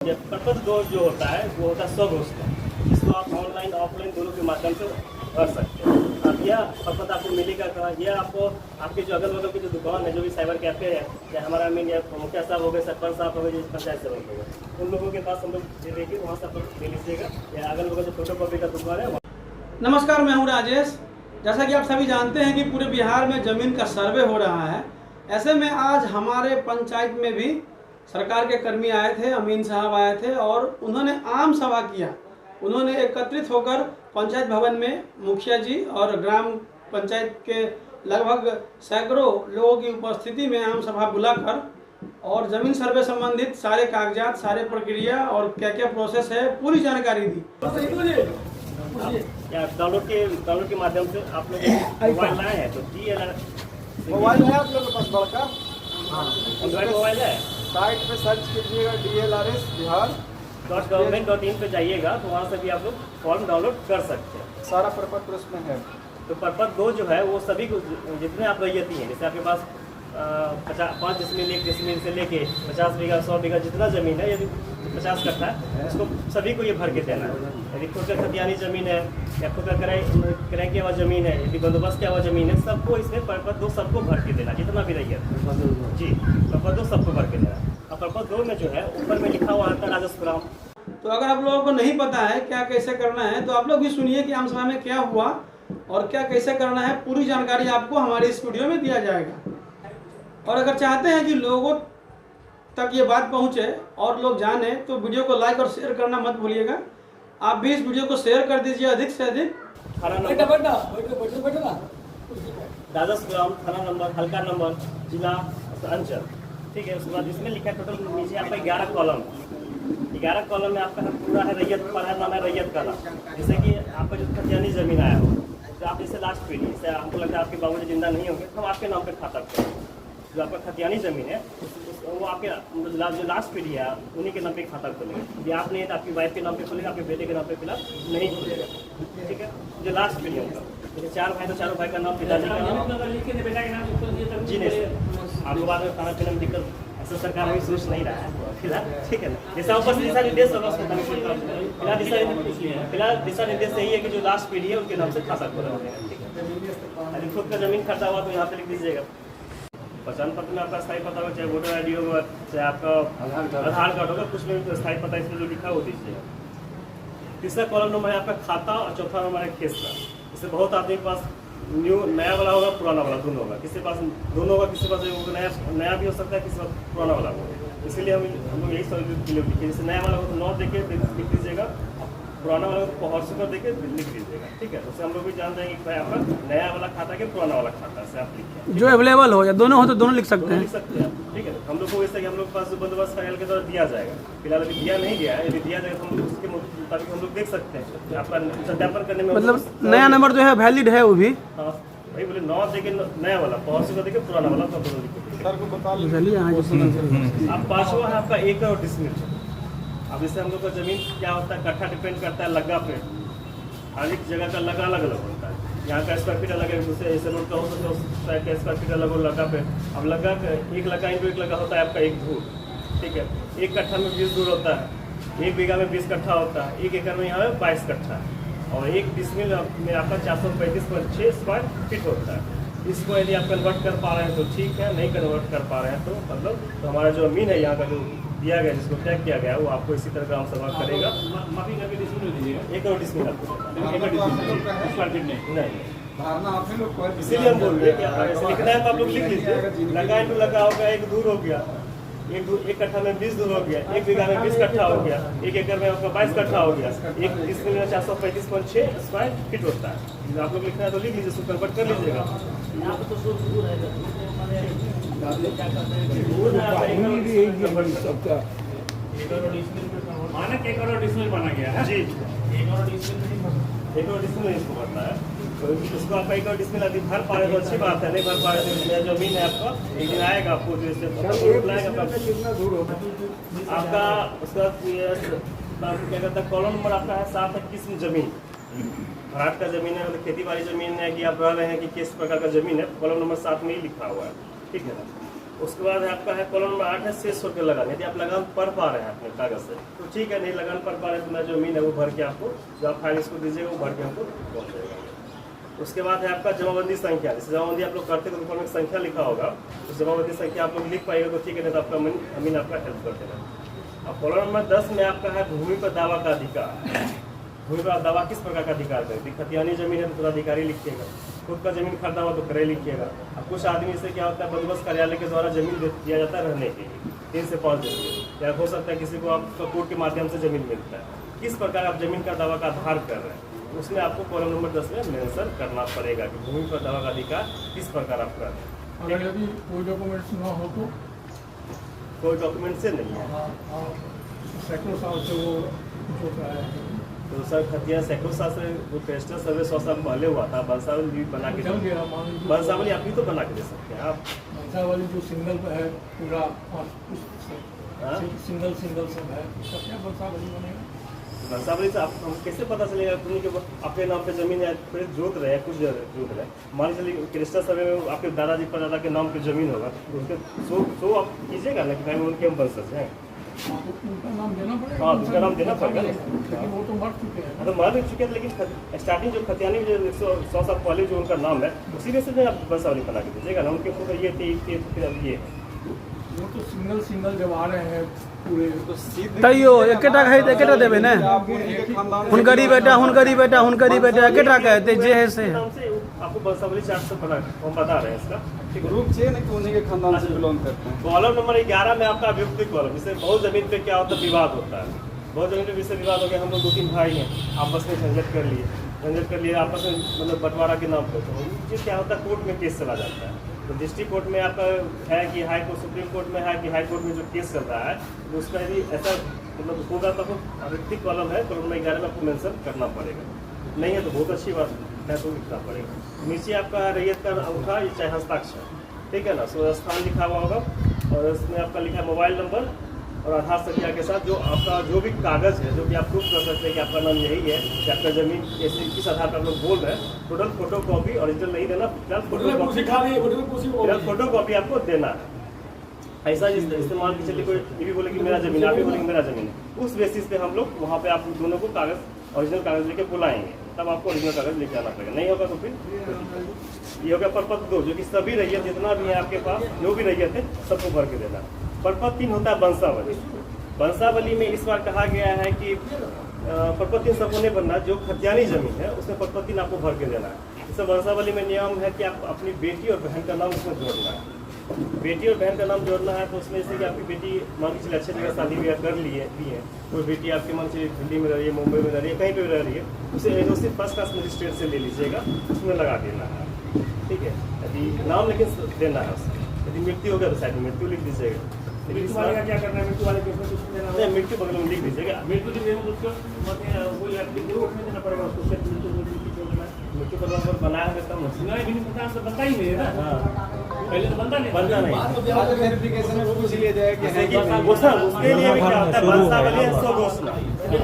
ये पर्पज दो जो होता है वो होता है स्वघोषणा, जिसको आप ऑनलाइन ऑफलाइन दोनों के माध्यम से कर सकते हैं। अब यह पर्पज आपको मिलेगा कहाँ? यह आपको आपके जो अगल बगल की जो दुकान है, जो भी साइबर कैफे है, या हमारा मीन या मुखिया साहब हो गए, सरपंच साहब हो गए, पंचायत सेवक हो गए, उन लोगों के पास हम लोग दे देंगे, वहाँ से आप लोग ले लीजिएगा। या अगल बगल जो फोटो कॉपी का दुकान है। नमस्कार, मैं हूं राजेश। जैसा कि आप सभी जानते हैं कि पूरे बिहार में ज़मीन का सर्वे हो रहा है। ऐसे में आज हमारे पंचायत में भी सरकार के कर्मी आए थे, अमीन साहब आए थे और उन्होंने आम सभा किया। उन्होंने एकत्रित होकर पंचायत भवन में मुखिया जी और ग्राम पंचायत के लगभग सैकड़ों लोगों की उपस्थिति में आम सभा बुलाकर और ज़मीन सर्वे संबंधित सारे कागजात, सारे प्रक्रिया और क्या क्या प्रोसेस है, पूरी जानकारी दी। या डाउनलोड के माध्यम से आप लोग मोबाइल लाए हैं तो मोबाइल है आप लोगों के पास बड़का? एंड्रॉइड मोबाइल है। साइट पे सर्च कीजिएगा DLRS बिहार .government.in पे जाइएगा तो वहाँ से भी आप लोग फॉर्म डाउनलोड कर सकते हैं। सारा प्रपत्र उसमें है। तो पर्पज 2 जो है वो सभी को जितने आप रैयती हैं, जैसे आपके पास 5 डिसमिल 1 डिसमिल से लेके 50 बीघा 100 बीघा जितना ज़मीन है, यदि 50 कट्ठा है, उसको सभी को ये भर के देना है। यदि खुद का खतियानी ज़मीन है या खुद का किराए की हुआ ज़मीन है, यदि बंदोबस्त किया हुआ ज़मीन है, सबको इसमें पर्पज 2 सबको भर के देना, जितना भी रैयत जी पर्पज 2 सबको भर के देना। और पर्पज 2 में जो है ऊपर में लिखा हुआ आता है राजस्व ग्राम। तो अगर आप लोगों को नहीं पता है क्या कैसे करना है तो आप लोग भी सुनिए कि आम सभा में क्या हुआ और क्या कैसे करना है। पूरी जानकारी आपको हमारे स्टूडियो में दिया जाएगा। और अगर चाहते हैं कि लोगों तक ये बात पहुंचे और लोग जाने तो वीडियो को लाइक और शेयर करना मत भूलिएगा। आप भी इस वीडियो को शेयर कर दीजिए अधिक से अधिक। राजस्व ग्राम, थाना नंबर, हल्का नंबर, जिला, अंचल, ठीक है। उसके बाद इसमें लिखा है टोटल नीचे आपका 11 कॉलम। 11 कॉलम में आपका पूरा है रैयत पर है, नाम है रैयत का नाम। जैसे कि आपका जो खतियानी ज़मीन आया हो तो आप इसे लास्ट पीढ़ी, जैसे हमको लगता है आपके बाबूजी जिंदा नहीं होंगे तो हम आपके नाम पे खाता खोलेंगे। जो आपका खतियानी ज़मीन है वो आपके जो लास्ट पीढ़ी है उन्हीं के नाम पे खाता खोलेंगे। यदि आप नहीं है तो आपकी वाइफ के नाम पे खोलेगा, आपके बेटे के नाम पे फिलहाल नहीं खोलेगा, ठीक है। जो लास्ट पीढ़ी होगा, जैसे 4 भाई तो 4 भाई का नाम, पिताजी का नाम, जी नहीं सर, आपको बाद में खाना पीने में दिक्कत ऐसा सरकार अभी सोच नहीं रहा है फिलहाल, ठीक है ना। जैसा ऊपर दिशा निर्देश होगा फिलहाल दिशा निर्देश यही है कि जो लास्ट पीढ़ी है उनके नाम से खाता खोला जाएगा, ठीक है। यदि खुद का ज़मीन खर्चा हुआ तो यहाँ पे लिख दीजिएगा। पहचान पत्र में आपका स्थायी पता होगा, चाहे वोटर ID होगा, चाहे आपका आधार कार्ड होगा, कुछ में स्थायी पता इसमें जो लिखा है वो दीजिएगा। तीसरा कॉलम नंबर है आपका खाता और चौथा नंबर है केस का। इससे बहुत आदमी के पास नया वाला होगा, पुराना वाला दोनों होगा, किसी पास दोनों होगा, किसी पास नया भी हो सकता है, किसी पास पुराना वाला होगा। इसीलिए हम लोग यही सब लिखिए। जैसे नया वाला हो तो 9 देके लिख दीजिएगा, पुराना वाला को पहुँच देके लिख दीजिएगा, ठीक है। उससे हम लोग भी जान जाएंगे कि भाई आपका नया वाला खाता है कि पुराना वाला खाता है, आप लिखिए। जो अवेलेबल हो या दोनों हो तो दोनों लिख सकते हैं, ठीक है। हम लोग को वैसे हम लोग के पास बंदोबस्त फाइनल के द्वारा दिया जाएगा। फिलहाल अभी दिया नहीं गया है, यदि दिया जाएगा तो हम लोग उसके मुताबिक हम लोग देख सकते हैं आपका सत्यापन करने में। मतलब नया नंबर जो है वैलिड है वो भी। हाँ भाई, बोले 9 देके नया वाला, पहुँच देके पुराना वाला, तो सर को बता आप 5वां है आपका 1 और डिसमिल। अब इससे हम लोग का ज़मीन क्या होता है, कट्ठा डिपेंड करता है लग्गा पे। हर एक जगह का लगा अलग अलग होता है। यहाँ का स्क्वायर फीट अलग है, दूसरे ऐसे रोड का हो सकता है उस साइड का स्क्वायर फीट अलग हो लगा पे। अब लगा एक लगा इंटू एक लगा होता है आपका 1 धूर, ठीक है। 1 कट्ठा में 20 धूर होता है, 1 बीघा में 20 कट्ठा होता है, 1 एकड़ में यहाँ पे 22 कट्ठा और 1 डिसमिल में आपका 435.6 स्क्वायर फीट होता है। इसको यदि आप कन्वर्ट कर पा रहे हैं तो ठीक है, नहीं कन्वर्ट कर पा रहे हैं तो मतलब तो हमारा जो ज़मीन है यहाँ का जो दिया गया, जिसको तय किया गया, वो आपको इसी तरह ग्राम सभा करेगा। 1 और डिसमिल नहीं, इसीलिए हम बोल रहे हैं कि ऐसे लिखना है तो आप लोग लिख लीजिए। लगा इंटू लगा हो गया, 1 धूर हो गया, 1 कट्ठा में 20 धूर हो गया, 1 बीघा में 20 कट्ठा हो गया, 1 एकड़ में आपका 22 कट्ठा हो गया, 1 डिसमिल में 435.6 स्क्वायर फीट होता है। आप लोग लिखना है तो लिख लीजिए, उसको कन्वर्ट कर लीजिएगा। मानक 1 करोड़ डिसमिल बना गया है जी, 1 करोड़ डिसमिल 1 करोड़ डिसमिल इसको बनता है। तो इसको आप 1 करोड़ डिसमिल अभी भर पा रहे तो अच्छी बात है, नहीं भर पा रहे तो जो ज़मीन है आपका एक दिन आएगा आपको जैसे आपका उसका क्या कहता है कॉलम नंबर आपका है 7 है किस्म ज़मीन। भराट का ज़मीन है, मतलब खेती बाड़ी ज़मीन है कि आप रह रहे हैं कि किस प्रकार का ज़मीन है, कॉलम नंबर 7 में ही लिखा हुआ है, ठीक है ना। उसके बाद आपका है कॉलम नंबर 8 है शेष शुल्क लगान। यदि आप लगान पढ़ पा रहे हैं अपने कागज से तो ठीक है, नहीं लगान पढ़ पा रहे तो मैं जमीन है वो भर के आपको जो आप फाइनेंस को दीजिएगा वो भर के हमको पहुँच जाएगा। उसके बाद है आपका जमाबंदी संख्या। जैसे जमाबंदी आप लोग करते हैं तो ऊपर में संख्या लिखा होगा, उस जमाबंदी संख्या आप लोग लिख पाएगा तो ठीक है, नहीं तो आपका अमीन आपका हेल्प कर देगा। अब कॉलम नंबर 10 में आपका है भूमि पर दावा का अधिकार। भूमि पर दावा किस प्रकार का अधिकार करें? खतियानी जमीन है तो अधिकारी लिखिएगा, खुद का जमीन खरीदा हुआ तो क्रय लिखिएगा। अब कुछ आदमी से क्या होता है, बंदोबस्त कार्यालय के द्वारा जमीन दिया जाता है रहने के लिए 3 से 5 दिन, या हो सकता है किसी को आपका कोर्ट के माध्यम से जमीन मिलता है। किस प्रकार आप जमीन का दावा का आधार कर रहे हैं, उसमें आपको कॉलम नंबर 10 में मेंशन करना पड़ेगा कि भूमि पर दावा का अधिकार किस प्रकार आप कर रहे हैं। अगर यदि कोई डॉक्यूमेंट्स ना हो तो कोई डॉक्यूमेंट से नहीं है सैकड़ों साल से वो जो है तो सर खतिया सैकड़ों साल से वो टेस्टर सर्वे 100 साल पहले हुआ था। वंशावली भी बना के चल गया, मान लीजिए वंशावली आप भी तो बना के दे सकते हैं आप। वंशावली जो सिंगल है पूरा हाँ? सिंगल सब है, उसका क्या वंशावली बनेगा? वंशावली से आप हम कैसे पता चलेगा कि आपके नाम पे जमीन है, फिर जोत रहे हैं, कुछ जोत रहे हैं। मान लीजिए क्रिस्टल सर्वे में आपके दादाजी परदादा के नाम पे जमीन होगा तो उसके सो आप कीजिएगा ना कि भाई उनके हम वंशज हैं। आपको उनका नाम देना पड़ेगा। हाँ, उसका नाम देना पड़ेगा। लेकिन वो तो मर चुके हैं। तो मर भी चुके हैं, लेकिन स्टार्टिंग जो खतियानी जो 100 साल पहले जो उनका नाम है उसी में से आप वंशावली बना के दीजिएगा ना। उनके ऊपर ये थी फिर अब ये वो तो सिंगल जब आ रहे हैं पूरे तो सीधे तैयो एकेटा है तो एकेटा देबे ना। आप उन्हीं के खानदान से- हुनकरी बेटा एकेटा कहते जे है से नाम से आपको वंशावली चार्ट से बना हम बता रहे हैं इसका। ठीक है, ग्रुप चाहिए ना कि उन्हीं के खानदान से बिलोंग करते हैं। कॉलम नंबर 11 में आपका अभियुक्ति कॉलम। इससे बहुत जमीन पे क्या होता है, विवाद होता है। बहुत जमीन पे विषय विवाद हो गया, हम लोग 2-3 भाई हैं, आपस में झंझट कर लिए आपस में, मतलब बंटवारा के नाम पर। तो ये क्या होता है, कोर्ट में केस चला जाता है। तो डिस्ट्रिक्ट कोर्ट में आपका है कि हाई कोर्ट, सुप्रीम कोर्ट में है कि हाई कोर्ट में जो केस चल रहा है तो उसका यदि ऐसा मतलब होगा तो अभियुक्ति कॉलम है, कॉलम नंबर 11 में आपको मेंशन करना पड़ेगा। नहीं है तो बहुत अच्छी बात है तो लिखना पड़ेगा। नीचे आपका रैयत का अंगूठा या चाहे हस्ताक्षर, ठीक है ना, सो स्थान लिखा हुआ होगा और इसमें आपका लिखा है मोबाइल नंबर और आधार संख्या के साथ जो आपका जो भी कागज़ है जो कि आप प्रूफ कर सकते हैं कि आपका नाम यही है कि आपका जमीन ऐसे किस आधार पर आप लोग बोल रहे हैं। टोटल फोटो कॉपी ओरिजिनल नहीं देना, फिलहाल फोटो कॉपी आपको देना है। ऐसा इस्तेमाल की चलिए कोई ये भी बोले कि मेरा जमीन, आप भी बोले कि मेरा जमीन है, उस बेसिस पे हम लोग वहाँ पे आप दोनों को कागज़ ओरिजिनल कागज़ लेके बुलाएंगे, तब आपको ओरिजिनल कागज़ लेके आना पड़ेगा। नहीं होगा तो फिर ये हो गया परपत्र 2, जो कि सभी रैयत जितना भी है आपके पास जो भी रैयत है सबको भर के देना। परपत्र 3 होता है वंशावली। वंशावली में इस बार कहा गया है कि परपत्र 3 सबको नहीं बनना, जो खतियानी जमीन है उसमें परपत्र 3 आपको भर के देना है। इससे वंशावली में नियम है कि आप अपनी बेटी और बहन का नाम उसमें जोड़ना है। बेटी और बहन का नाम जोड़ना है तो उसमें जैसे कि आपकी बेटी मान के चलिए अच्छे जगह शादी ब्याह कर ली है, कोई बेटी आपके मान से दिल्ली में रह रही है, मुंबई में रह रही है, कहीं पे भी रह रही है, उसे एनओसी फर्स्ट क्लास मजिस्ट्रेट से ले लीजिएगा, उसमें लगा देना है। ठीक है, यदि नाम लेकिन देना है उसमें। यदि मृत्यु हो गया तो साइड में मृत्यु लिख दीजिएगा। मृत्यु वाले का क्या करना है? मृत्यु वाले केस में कुछ देना नहीं, मृत्यु बगल में लिख दीजिएगा। मृत्यु के लिए उसको कोई एप्लीकेशन में देना पड़ेगा उसको, मृत्यु देना है। मृत्यु पत्र बनाया है तब नहीं, बिना पता से बनता ही नहीं है ना। हाँ, पहले तो बनता नहीं। बनता नहीं। बाद में वेरिफिकेशन में पूछ लिया जाए कि जैसे कि घोषणा, उसके लिए भी क्या होता है, वंशावली है सो घोषणा,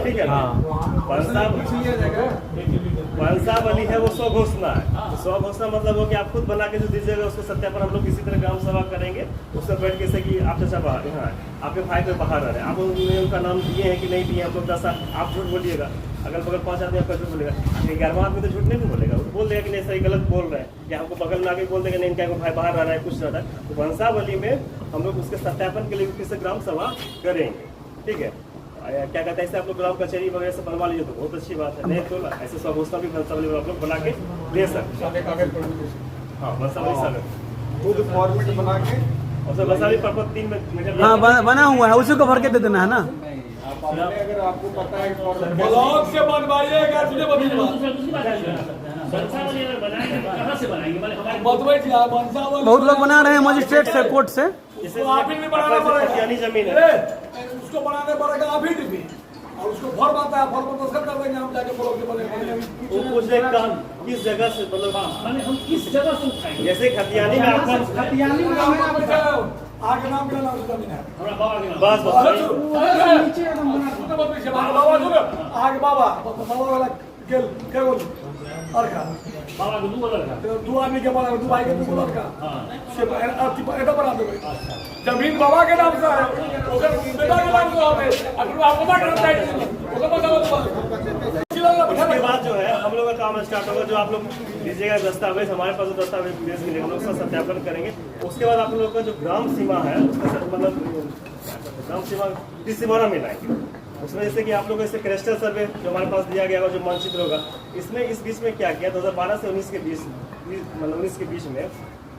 ठीक है ना। वंशावली है वो 100 घोषणा है। 100 घोषणा मतलब हो कि आप खुद बना के जो दीजिएगा उसको सत्यापन हम लोग किसी तरह ग्राम सभा करेंगे। उसमें बैठ के से कि आप चाचा बाहर यहाँ आपके भाई पे बाहर रह रहे हैं, आप उन्होंने उनका नाम दिए हैं कि नहीं दिए, आप लोग 10 आप झूठ बोलिएगा, अगल बगल 5 आदमी आपका झूठ बोलेगा, 11वां आदमी तो झूठ नहीं बोलेगा, वो बोल देगा कि नहीं सही गलत बोल रहे हैं, या हमको बगल में आके बोल देगा नहीं इनका भाई बाहर रह रहा है, कुछ रह रहा है। तो वंशावली में हम लोग उसके सत्यापन के लिए फिर से ग्राम सभा करेंगे। ठीक है, क्या कहते हैं, ऐसे आप लोग ग्राम कचहरी वगैरह से बनवा लीजिए तो बहुत अच्छी बात है। नहीं तो ऐसे सब घोषणा भी वंशावली में आप लोग बना के दे सकते हैं। हाँ, वंशावली सागर खुद फॉर्मेट बना के और सर वंशावली परपत्र 3 में हाँ बना हुआ है, उसी को भर के दे देना है ना। आप अपने अगर आपको पता है फॉर्मेट ब्लॉक से बनवाइएगा, तुझे वंशावली अगर बनाएंगे तो कहाँ से बनाएंगे? मतलब हमारे बहुत लोग बना रहे हैं मजिस्ट्रेट से, कोर्ट से। आप ही नहीं बनाना पड़ेगा। खतियानी जमीन है, उसको बनाने पड़ेगा आप ही भी, और उसको फॉर्म आता है, फॉर्म पर कर देंगे हम जाके ब्लॉक के बने। वो पूछे कहाँ किस जगह से, मतलब माने हम किस जगह से उठाएंगे? जैसे खतियानी में आपका आगे नाम क्या नाम से जमीन है? हमारा बाबा के नाम। बस बस आगे बाबा वाला क्या बोल और का बाबा को 2 लड़का तो 2 आदमी के बना 2 भाई के 2 लड़का हां से एटा बना देबे जमीन बाबा के नाम से है ओकर बेटा के नाम से है अगर आप पता करता है ओकर बता उसके बाद जो है हम लोग का काम स्टार्ट होगा। जो आप लोग लीजिएगा दस्तावेज, हमारे पास जो दस्तावेज मिलेगा हम लोग उसका सत्यापन करेंगे। उसके बाद आप लोग का जो ग्राम सीमा है उसका मतलब ग्राम सीमा किस सीमाना में लाएंगे। उसमें जैसे कि आप लोग को जैसे क्रेस्टल सर्वे जो हमारे पास दिया गया होगा, जो मानचित्र होगा, इसमें इस बीच में क्या किया 2012 से 19 के बीच मतलब 19 के बीच में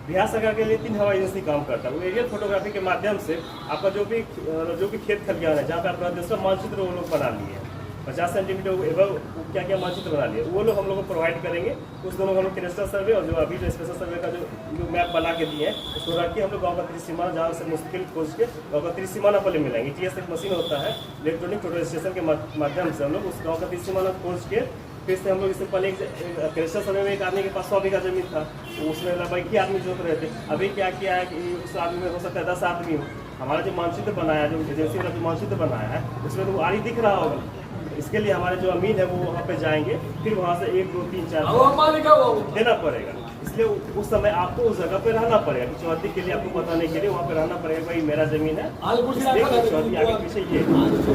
बिहार सरकार के लिए 3 हवाई एजेंसी काम करता है। वो एरियल फोटोग्राफी के माध्यम से आपका जो भी खेत खलिहान है जहाँ पे आपका दूसरा मानचित्र वो लोग बना लिए 50 सेंटीमीटर एवं क्या क्या मानचित्र बना लिए, वो लोग हम लोग को प्रोवाइड करेंगे। उस दोनों हम लोग क्रेस्टल सर्वे और जो अभी जो स्पेशल सर्वे का जो मैप बना के दिए हैं उसको रख के हम लोग गाँव का त्रिसीमाना जहाँ से मुश्किल खोज के गाँव का त्रिसीमाना पहले मिलाएंगे। TS एक मशीन होता है इलेक्ट्रॉनिक फोटो रजिस्ट्रेशन के माध्यम से हम लोग उस गाँव का त्रिसीमाना खोज के फिर से हम लोग इससे पहले क्रेस्टल सर्वे में एक आदमी के पास 100 बीघा जमीन था, उसमें लगभग 21 आदमी जरूरत रहे थे। अभी क्या किया है कि उस आदमी में हो सकता है 10 आदमी हो। हमारा जो मानचित्र बनाया है, जो एजेंसी वाला जो मानचित्र बनाया है उसमें तो आरी दिख रहा होगा। इसके लिए हमारे जो अमीन है वो वहाँ पे जाएंगे, फिर वहाँ से 1 2 3 4 देना पड़ेगा। इसलिए उस समय आपको उस जगह पे रहना पड़ेगा कि चौहद्दी के लिए आपको बताने के लिए वहाँ पे रहना पड़ेगा। भाई मेरा जमीन है, चौहद्दी आगे पीछे ये।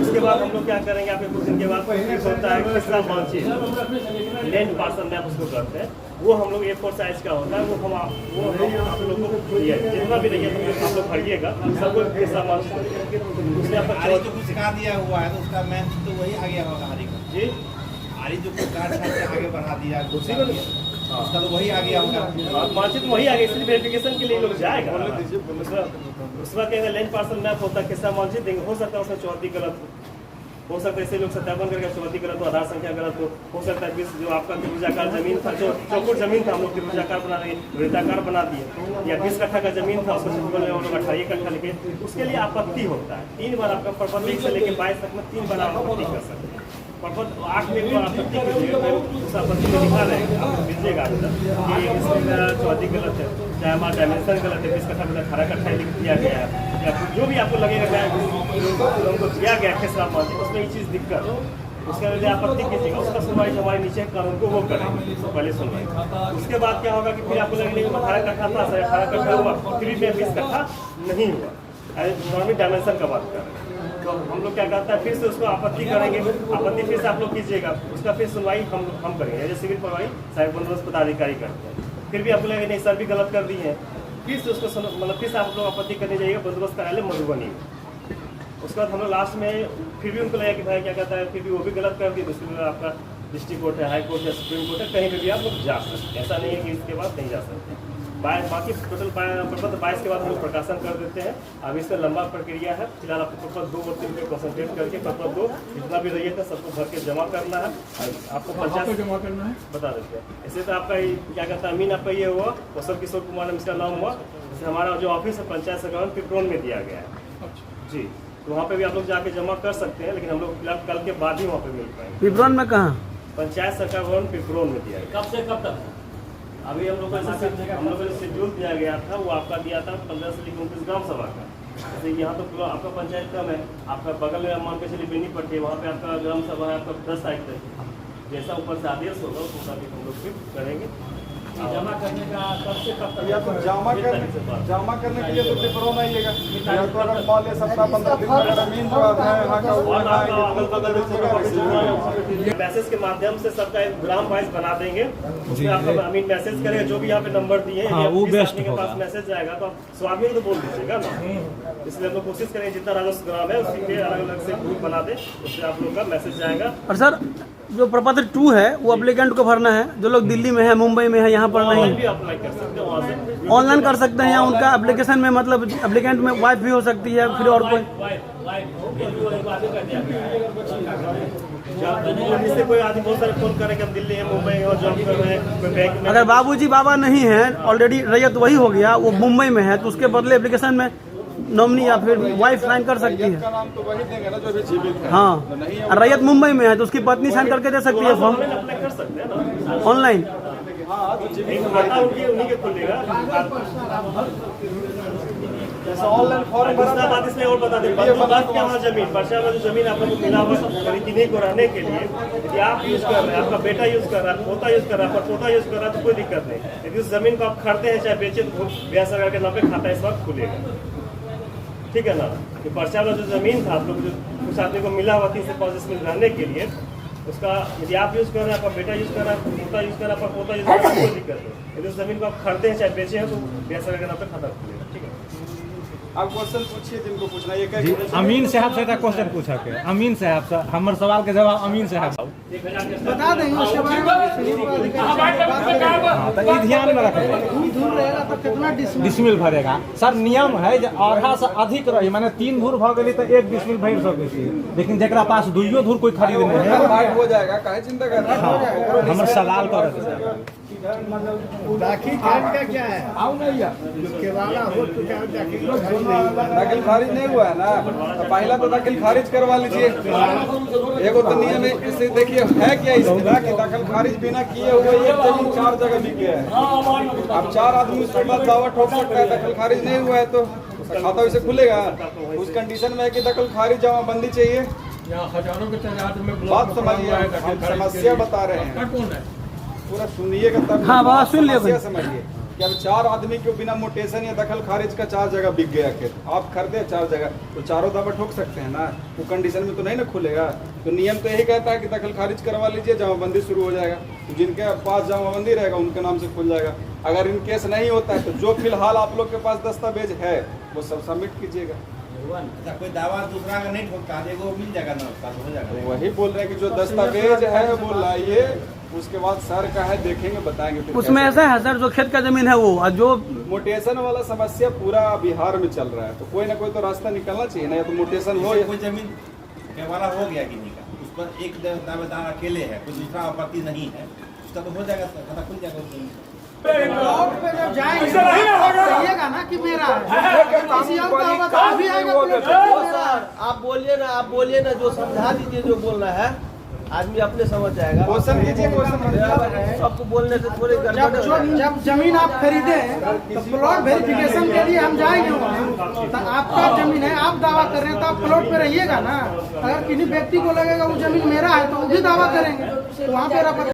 उसके बाद हम लोग क्या करेंगे, आपके कुछ दिन के बाद फिक्स होता है किसका मानचित्र लैंड पार्सल मैप उसको करते हैं। वो हम लोग A4 साइज का होता है। वो हम आप लोग को जितना भी रहिए आप लोग भरिएगा सबको कैसा मानचित्र उसमें आपका आरी जो कुछ सिखा दिया हुआ है तो उसका मैन तो वही आ गया होगा। आरी का जी आरी जो कुछ काट छाट के आगे बढ़ा दिया उसी को उसका तो वही आ गया होगा। मानचित्र वही आगे, इसलिए वेरिफिकेशन के लिए लोग जाएगा। उसका क्या लैंड पार्सल मैप होता है, कैसा मानचित्र देंगे। हो सकता है उसमें चौहद्दी गलत हो सकता है, ऐसे लोग सत्यापन करके चौहद्दी गलत हो, आधार संख्या गलत हो सकता है। जो आपका त्रिभुजाकार जमीन था, जो चौकुट जमीन था हम लोग त्रिभुजाकार बना दिए, वृत्ताकार बना दिए। या 20 कट्ठा का जमीन था उसको हम लोग 28 कट्ठा लिखे। उसके लिए आपत्ति होता है 3 बार आपका प्रपत्र 1 से लेकर 22 तक में 3 बार आपत्ति कर सकते हैं। प्रपत्र 8 में एक बार आपत्ति कीजिएगा, उस आपत्ति में लिखा रहेगा, आप भेजिएगा कि इसमें मेरा चौहद्दी गलत है, चाहे हमारा डायमेंशन गलत है, 20 कट्ठा में 18 कट्ठा लिख दिया गया है, या जो भी आपको लगेगा हमको दिया गया खेसरा मानचित्र उसमें ये चीज़ दिक्कत हो, उसके लिए आपत्ति कीजिएगा। उसका सुनवाई हमारे नीचे कानून को वो करेंगे पहले सुनवाई। उसके बाद क्या होगा कि फिर आपको लगेगा 18 कट्ठा था, 18 कट्ठा हुआ, फिर भी 20 कट्ठा नहीं हुआ। नॉर्मल डायमेंशन का बात कर रहे हैं तो हम लोग क्या करता है फिर से उसको आपत्ति करेंगे। आपत्ति फिर से आप लोग कीजिएगा, उसका फिर सुनवाई हम करेंगे। जैसे सिविल सुनवाई साहिब बंदोबस्त पदाधिकारी करते हैं। फिर भी आपको लगेगा नहीं सर भी गलत कर दी है, फिर से उसको मतलब फिर से आप लोग आपत्ति करने जाइएगा बंदोबस्त कार्यालय मधुबनी में। उसके बाद हम लोग लास्ट में फिर भी उनको लगेगा कि भाई क्या कहता है, फिर भी वो भी गलत कर दी, दूसरी में आपका डिस्ट्रिक्ट कोर्ट है, हाई कोर्ट है, सुप्रीम कोर्ट है, कहीं पर भी आप लोग जा सकते। ऐसा नहीं है कि इसके बाद नहीं जा सकते। बाकी टोटल प्रपत्र 22 के बाद हम लोग प्रकाशन कर देते हैं। अब इसमें लंबा प्रक्रिया है। फिलहाल आपको प्रपत्र 2 और 3 पे कॉन्सेंट्रेट करके प्रपत्र 2 जितना भी रहिए था सबको भर के जमा करना है। आपको 50 जमा करना है बता देते हैं। ऐसे तो आपका क्या कहता है अमीन आपका ये हुआ कौशल किशोर कुमार नाम इसका नाम हुआ। जैसे हमारा जो ऑफिस है पंचायत सचिवालय पिपरोन में दिया गया है जी, तो वहाँ पे भी आप लोग जाके जमा कर सकते हैं, लेकिन हम लोग फिलहाल कल के बाद ही वहाँ पे मिल पाएंगे। पिपरोन में कहाँ? पंचायत सरकार भवन पिपरोन में दिया गया। कब से कब तक? अभी हम लोग को जो शेड्यूल दिया गया था वो आपका दिया था 15 से 29 ग्राम सभा का। जैसे यहाँ तो आपका पंचायत कम है, आपका बगल में मान के चलिए बेनीपट्टी है, वहाँ पे आपका ग्राम सभा है आपका 10 तारीख तक। जैसा ऊपर से आदेश होगा उस मुताबिक हम लोग फिर करेंगे। जमा करने का कब से कब तक? या तो जमा करने के लिए तो पिपरोन आइएगा, या तो अगर मान ले 17-15 दिन में जमीन जो है यहाँ का वो मैसेज के माध्यम से सबका एक ग्राम वाइज बना देंगे। उसमें आपका अमीन मैसेज करेगा जो भी यहाँ पे नंबर दिए हैं, वो बेस्ट के पास मैसेज जाएगा तो आप स्वामी को तो बोल दीजिएगा ना। इसलिए हम लोग कोशिश करेंगे जितना राजस्व ग्राम है उसी के अलग अलग से ग्रुप बना दे, उससे आप लोग का मैसेज जाएगा। और सर जो प्रपत्र 2 है वो एप्लीकेंट को भरना है, जो लोग दिल्ली में है, मुंबई में है, यहाँ पर नहीं भी अप्लाई कर सकते हैं वहाँ से, ऑनलाइन कर सकते हैं, या उनका एप्लीकेशन में मतलब एप्लीकेंट में वाइफ भी हो सकती है, फिर और कोई से कोई आदमी बहुत सारे फोन करेंगे हम दिल्ली है, मुंबई है और जॉब कर रहे हैं, कोई बैंक में। अगर बाबूजी बाबा नहीं है, ऑलरेडी रैयत वही हो गया, वो मुंबई में है, तो उसके बदले एप्लीकेशन में नॉमिनी या फिर वाइफ साइन कर सकती है। का नाम तो वही देंगे ना जो भी जीवित है। हाँ, और रैयत मुंबई में है तो उसकी पत्नी साइन करके दे सकती है फॉर्म अप्लाई कर सकते हैं ना ऑनलाइन। खाता उनकी उन्हीं के खुलेगा। जैसे ऑनलाइन फॉर्म भरा दूसरा बात इसमें और बता दें, बंदोबस्त के वहाँ जमीन पर्चा वाला जो जमीन आप लोग को मिला हुआ है किन्हीं को रहने के लिए, यदि आप यूज कर रहे हैं, आपका बेटा यूज कर रहा है, पोता यूज कर रहा है, पोता यूज कर रहा है, तो कोई दिक्कत नहीं। यदि उस जमीन को आप खरीदते हैं चाहे बेचे, तो बिहार सरकार के नाम पे खाता इस वक्त खुलेगा, ठीक है ना। ये पर्चा वाला जो जमीन था आप लोग जो कुछ आदमी को मिला हुआ 3 से 5 डिसमिल रहने के लिए, उसका यदि आप यूज कर रहे हैं, आपका बेटा यूज कर रहा है, पोता यूज कर रहा है, आपका पोता यूज कर रहा है, कोई दिक्कत नहीं। यदि उस जमीन को आप खरीदते हैं चाहे बेचे हैं, तो बिहार सरकार के नाम पे खाता खुलेगा, ठीक है। आप क्वेश्चन पूछिए जिनको पूछना है। ये जी, अमीन साहब से क्वेश्चन पूछा के अमीन साहब से हमारे सवाल के जवाब अमीन साहब बता देंगे उसके बारे में। हाँ, तो ये ध्यान में रखेंगे। दूर रहेगा तो कितना डिसमिल भरेगा सर, नियम है जे आधा से अधिक रही, माने 3 धूर भ गई तो 1 डिसमिल भर सके छी, लेकिन जरा पास 2 धूर कोई खरीद नहीं है, हो जाएगा, काहे चिंता कर रहे हैं। हमारे सवाल कर दाखिल खारिज का क्या है? आओ नहीं यार, जो केवाला हो तो क्या दाखिल खारिज नहीं हुआ? दाखिल खारिज नहीं हुआ है ना, तो पहला तो दाखिल खारिज करवा लीजिए। एगो तो नियम है, इसे देखिए है क्या इसका कि दाखिल खारिज बिना किए हुए एक जमीन 4 जगह बिक गया है। अब 4 आदमी उसके बाद दावा ठोक सकता है, दाखिल खारिज नहीं हुआ है तो खाता वैसे खुलेगा। उस कंडीशन में है कि दाखिल खारिज जमाबंदी चाहिए। हजारों के तादाद में बात समझिए, हम समस्या बता रहे हैं, पूरा सुनिएगा तब। हाँ, बात सुन लिया समस्या समझिए कि अब 4 आदमी को बिना मोटेशन या दखल खारिज का 4 जगह बिक गया खेत, आप खरीदे 4 जगह, तो चारों दावा ठोक सकते हैं ना। वो कंडीशन में तो नहीं ना खुलेगा। तो नियम तो यही कहता है कि दखल खारिज करवा लीजिए, जमाबंदी शुरू हो जाएगा। तो जिनके पास जमाबंदी रहेगा उनके नाम से खुल जाएगा। अगर इन केस नहीं होता है तो जो फिलहाल आप लोग के पास दस्तावेज है वो सब सबमिट कीजिएगा। अच्छा, कोई दावा दूसरा का नहीं ठोकता, वो मिल जाएगा ना, उसका हो जाएगा। तो वही बोल रहे हैं कि जो दस्तावेज है वो लाइए, उसके बाद सर का है देखेंगे, बताएंगे फिर उसमें कैसे। ऐसा है सर, जो खेत का जमीन है वो, और जो मोटेशन वाला समस्या पूरा बिहार में चल रहा है, तो कोई ना कोई तो रास्ता निकलना चाहिए ना। या तो मोटेशन हो या कोई जमीन केवाला हो गया किसी का, उस पर एक दावेदार अकेले है, कोई दूसरा आपत्ति नहीं है, उसका तो हो जाएगा, खाता खुल जाएगा उस जमीन। प्लॉट पे जब जाएंगे कहिएगा ना कि मेरा है, किसी और का होगा तो अभी आएगा प्लॉट पे मेरा है। आप बोलिए ना, जो समझा दीजिए, जो बोलना है आदमी अपने समझ जाएगा। क्वेश्चन कीजिए, क्वेश्चन। सबको बोलने से थोड़े जब जमीन आप खरीदे तो प्लॉट वेरिफिकेशन के लिए हम जाएंगे वहाँ, तो आपका जमीन है, आप दावा कर रहे हैं तो आप प्लॉट पे रहिएगा ना। अगर किसी व्यक्ति को लगेगा वो जमीन मेरा है तो वो भी दावा करेंगे, तो वहाँ पे